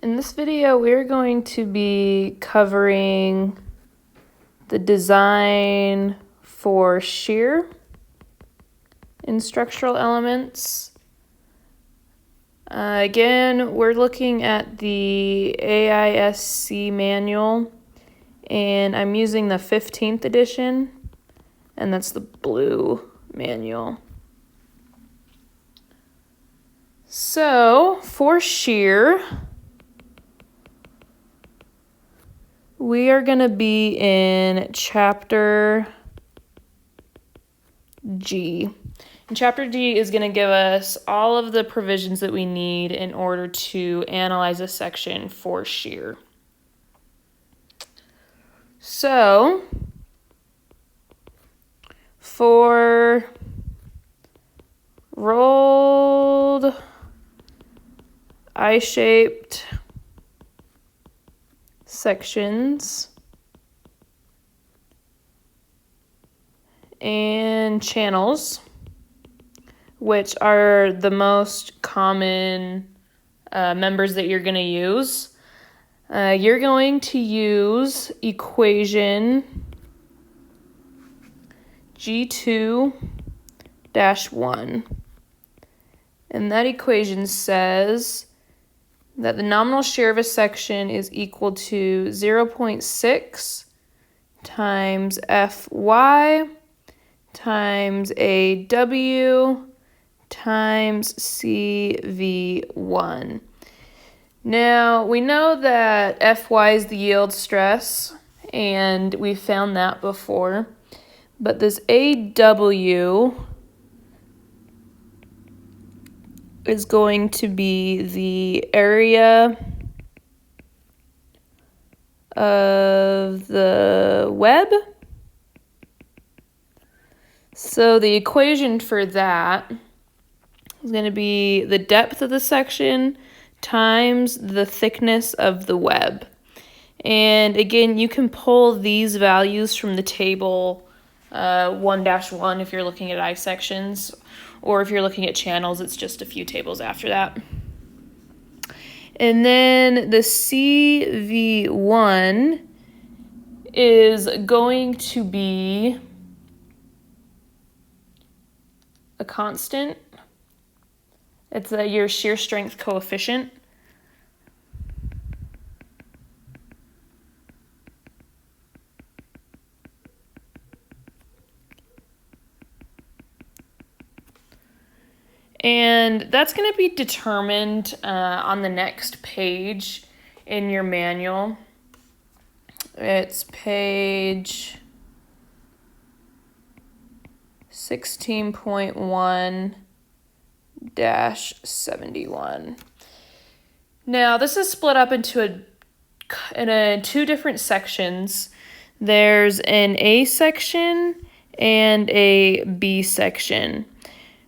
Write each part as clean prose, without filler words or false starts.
In this video, we're going to be covering the design for shear in structural elements. Again, we're looking at the AISC manual, and I'm using the 15th edition, and that's the blue manual. So, for shear, we are going to be in Chapter G. And Chapter G is going to give us all of the provisions that we need in order to analyze a section for shear. So, for rolled I-shaped sections and channels, which are the most common members that you're going to use, you're going to use equation G2-1. And that equation says that the nominal shear of a section is equal to 0.6 times Fy times AW times CV1. Now, we know that Fy is the yield stress, and we found that before, but this AW is going to be the area of the web. So the equation for that is going to be the depth of the section times the thickness of the web. And again, you can pull these values from the table 1-1 if you're looking at I sections, or if you're looking at channels, it's just a few tables after that. And then the CV1 is going to be a constant. It's your shear strength coefficient. And that's going to be determined on the next page in your manual. It's page 16.1-71. Now, this is split up into two different sections. There's an A section and a B section.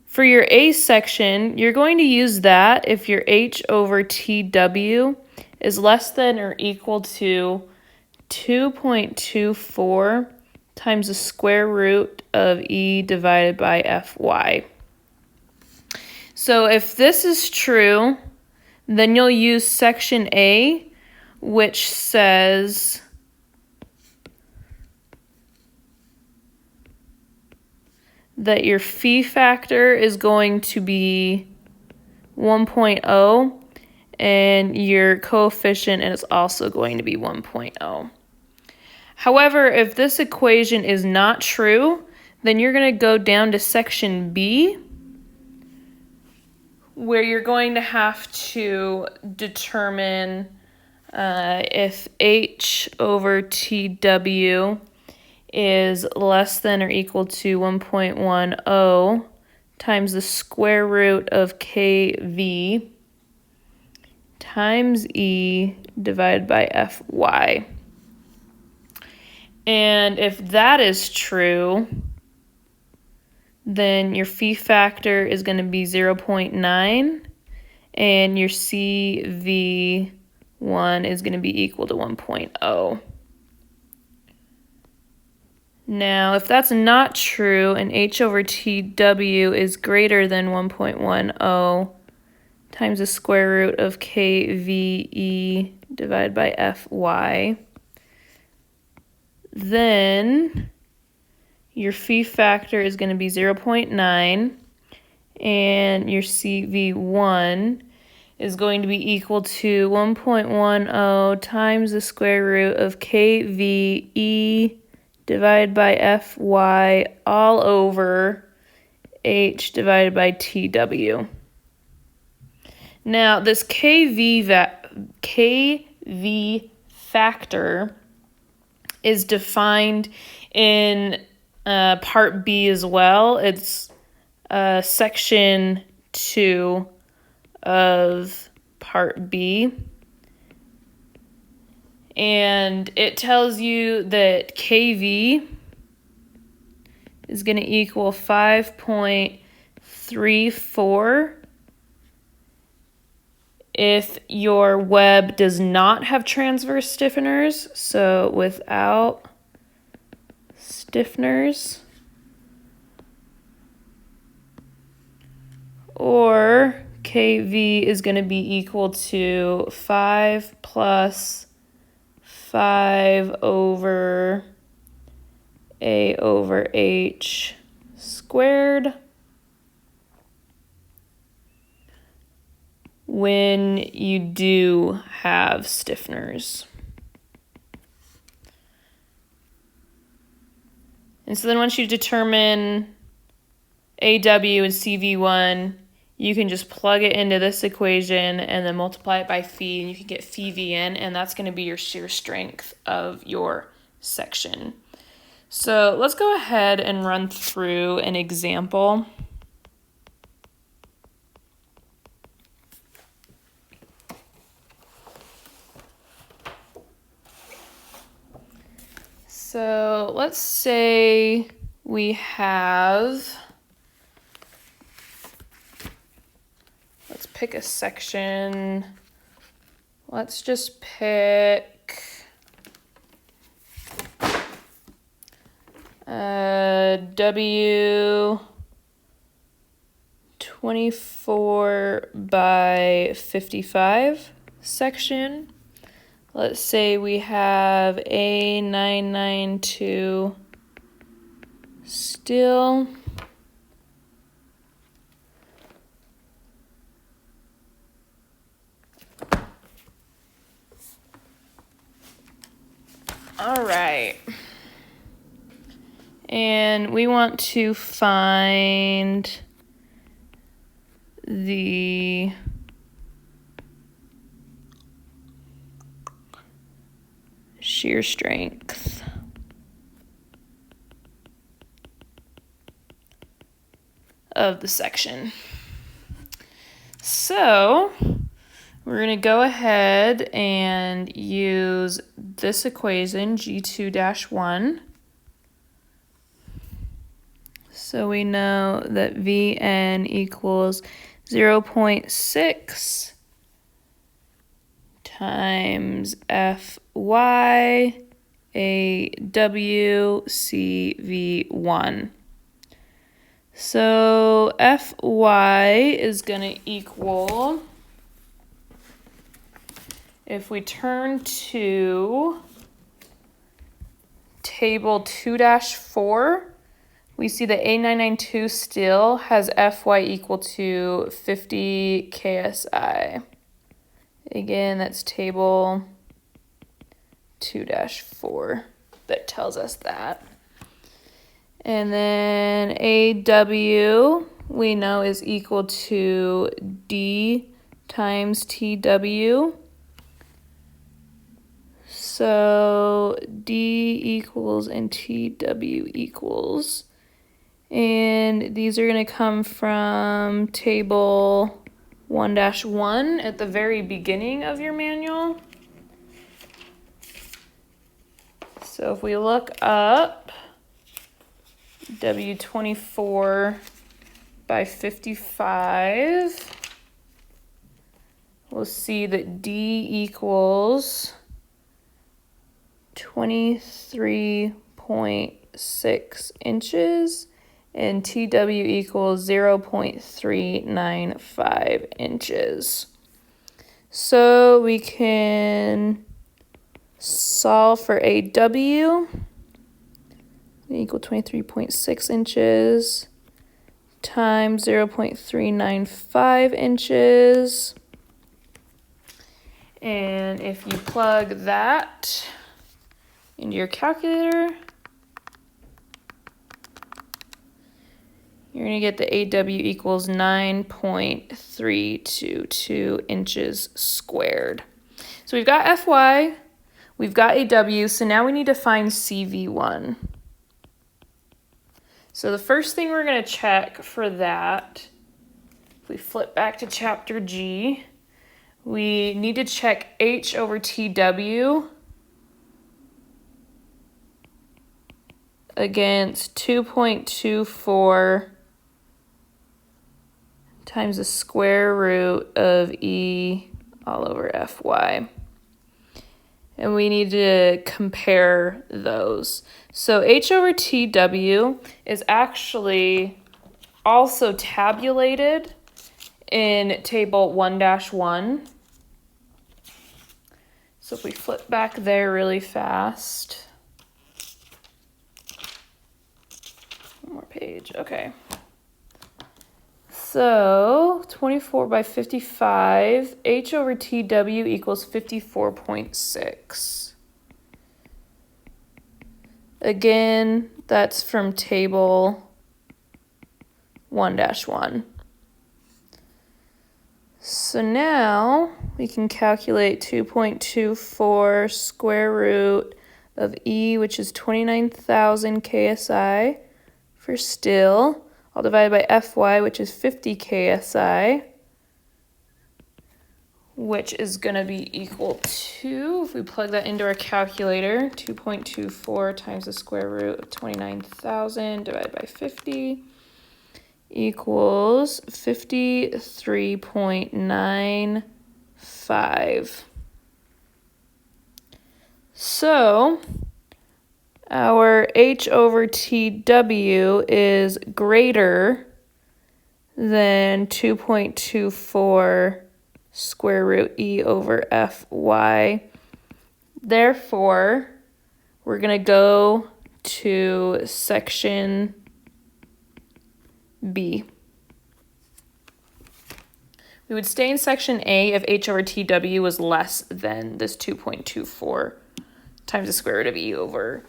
For your A section, you're going to use that if your H/TW is less than or equal to 2.24 times the square root of E divided by Fy. So if this is true, then you'll use section A, which says that your phi factor is going to be 1.0 and your coefficient is also going to be 1.0. However, if this equation is not true, then you're going to go down to section B, where you're going to have to determine if H/TW is less than or equal to 1.10 times the square root of KV times E divided by Fy. And if that is true, then your phi factor is going to be 0.9 and your CV1 is going to be equal to 1.0. Now, if that's not true and H/TW is greater than 1.10 times the square root of KVE divided by FY. Then your phi factor is going to be 0.9, and your CV1 is going to be equal to 1.10 times the square root of KVE divided by FY all over H divided by TW. Now, this KV factor is defined in Part B as well. It's Section 2 of Part B. And it tells you that KV is going to equal 5.34 if your web does not have transverse stiffeners, so without stiffeners, or KV is going to be equal to 5 plus 5 over A over H squared when you do have stiffeners. And so then once you determine AW and CV1, you can just plug it into this equation and then multiply it by phi, and you can get phi VN, and that's going to be your shear strength of your section. So let's go ahead and run through an example. So let's say we have, let's pick a section. Let's just pick W 24 by 55 section. Let's say we have A992 still. All right. And we want to find the shear strength of the section. So we're going to go ahead and use this equation, G2-1. So we know that Vn equals 0.6 times Fy AW CV1. So Fy is going to equal, if we turn to table 2-4, we see that A992 still has Fy equal to 50 KSI. Again, that's table 2-4 that tells us that. And then AW we know is equal to D times TW. So D equals and TW equals. And these are going to come from table 1-1 at the very beginning of your manual. So if we look up W24 by 55, we'll see that D equals 23.6 inches and TW equals 0.395 inches. So we can solve for AW, equal 23.6 inches times 0.395 inches. And if you plug that into your calculator, you're going to get the AW equals 9.322 inches squared. So we've got FY, we've got AW, so now we need to find CV1. So the first thing we're going to check for that, if we flip back to chapter G, we need to check H over TW against 2.24 times the square root of E all over Fy. And we need to compare those. So H over TW is actually also tabulated in table 1-1. So if we flip back there really fast. One more page, okay. So 24 by 55, H over TW equals 54.6. Again, that's from table 1-1. So now we can calculate 2.24 square root of E, which is 29,000 KSI for still. I'll divide by Fy, which is 50 KSI, which is going to be equal to, if we plug that into our calculator, 2.24 times the square root of 29,000 divided by 50 equals 53.95. So our H over TW is greater than 2.24 square root E over Fy. Therefore, we're going to go to section B. We would stay in section A if H over TW was less than this 2.24 times the square root of E over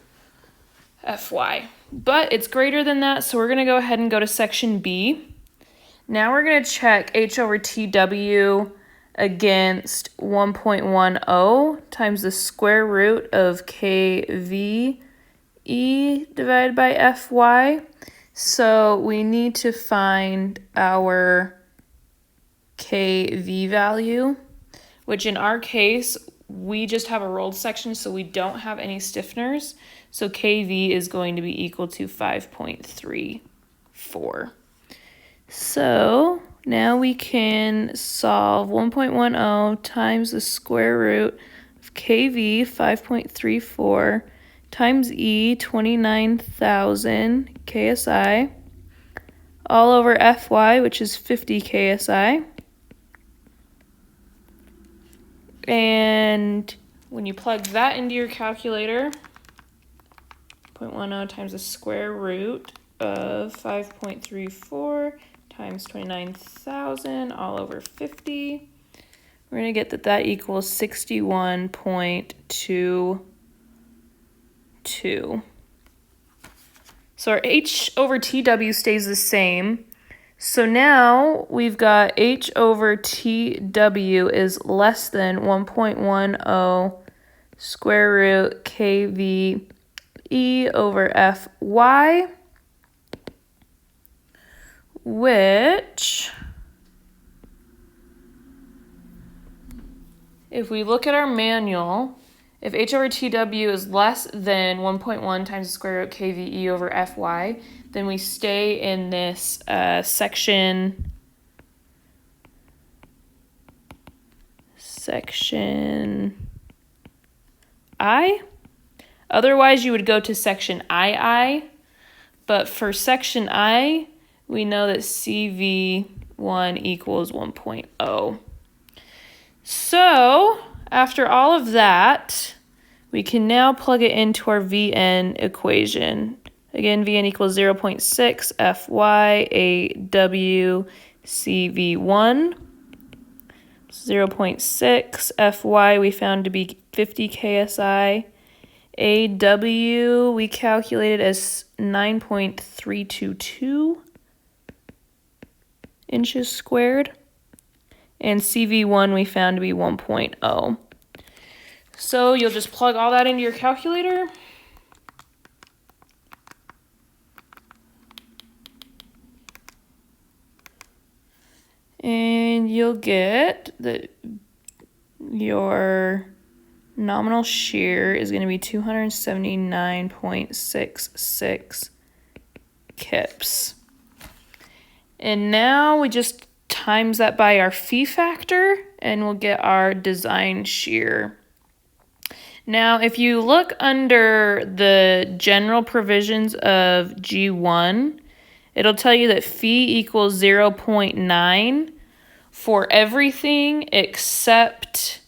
Fy. But it's greater than that, so we're going to go ahead and go to section B. Now we're going to check H over TW against 1.10 times the square root of KV E divided by Fy. So we need to find our KV value, which in our case, we just have a rolled section, so we don't have any stiffeners. So KV is going to be equal to 5.34. So now we can solve 1.10 times the square root of KV, 5.34, times E, 29,000 KSI, all over Fy, which is 50 KSI. And when you plug that into your calculator, 0.10 times the square root of 5.34 times 29,000 all over 50, we're going to get that equals 61.22. So our H over TW stays the same. So now we've got H over TW is less than 1.10 square root KV E over Fy, which, if we look at our manual, if H over TW is less than 1.1 times the square root KVE over Fy, then we stay in this section I. Otherwise, you would go to section II, But for section I, we know that CV1 equals 1.0. So after all of that, we can now plug it into our Vn equation. Again, Vn equals 0.6 Fy AW CV1. 0.6 Fy we found to be 50 KSI. AW we calculated as 9.322 inches squared. And CV1 we found to be 1.0. So you'll just plug all that into your calculator. And you'll get that your nominal shear is going to be 279.66 kips. And now we just times that by our phi factor and we'll get our design shear. Now, if you look under the general provisions of G1, it'll tell you that phi equals 0.9 for everything except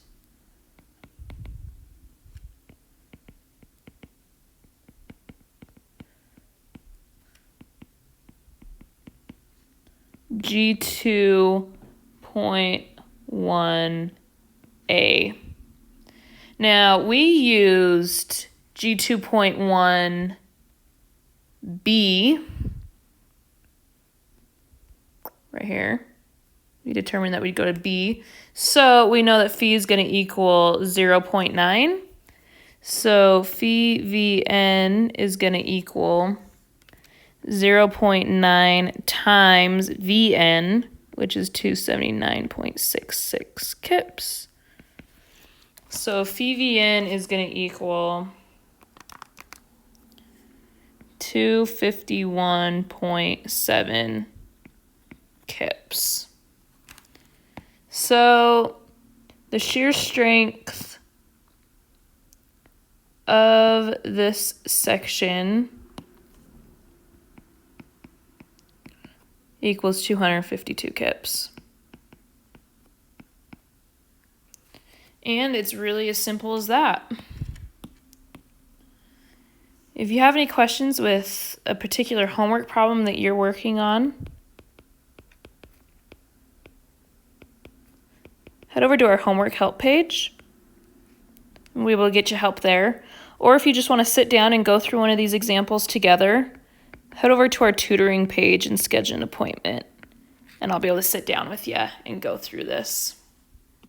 G2.1A. Now, we used G2.1B right here. We determined that we'd go to B. So we know that phi is going to equal 0.9. So phi Vn is going to equal 0.9 times Vn, which is 279.66 kips. So phi Vn is going to equal 251.7 kips. So the shear strength of this section equals 252 kips. And it's really as simple as that. If you have any questions with a particular homework problem that you're working on, head over to our homework help page, and we will get you help there. Or if you just want to sit down and go through one of these examples together, head over to our tutoring page and schedule an appointment, and I'll be able to sit down with you and go through this.